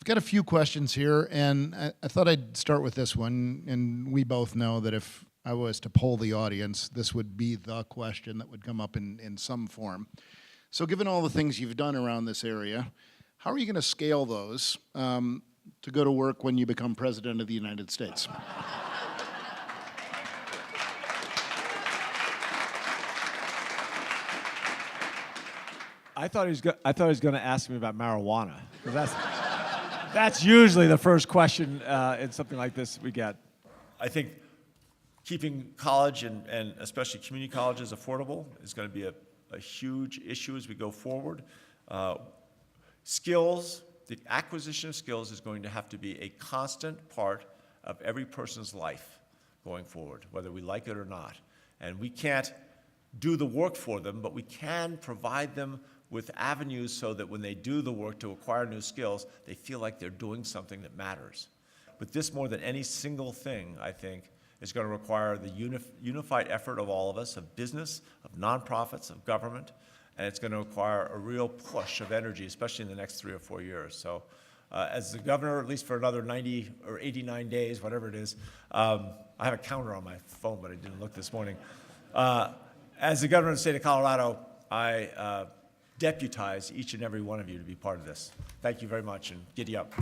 I've got a few questions here, and I thought I'd start with this one. And we both know that if I was to poll the audience, this would be the question that would come up in some form. So given all the things you've done around this area, how are you going to scale those to go to work when you become president of the United States? I thought he was going to ask me about marijuana, 'cause that's usually the first question in something like this we get. I think keeping college and especially community colleges affordable is going to be a huge issue as we go forward. Skills, the acquisition of skills is going to have to be a constant part of every person's life going forward, whether we like it or not. And we can't do the work for them, but we can provide them with avenues so that when they do the work to acquire new skills, they feel like they're doing something that matters. But this, more than any single thing, I think, is going to require the unified effort of all of us, of business, of nonprofits, of government, and it's going to require a real push of energy, especially in the next 3 or 4 years. So as the governor, at least for another 90 or 89 days, whatever it is, I have a counter on my phone, but I didn't look this morning. As the governor of the state of Colorado, I deputize each and every one of you to be part of this. Thank you very much, and giddy up.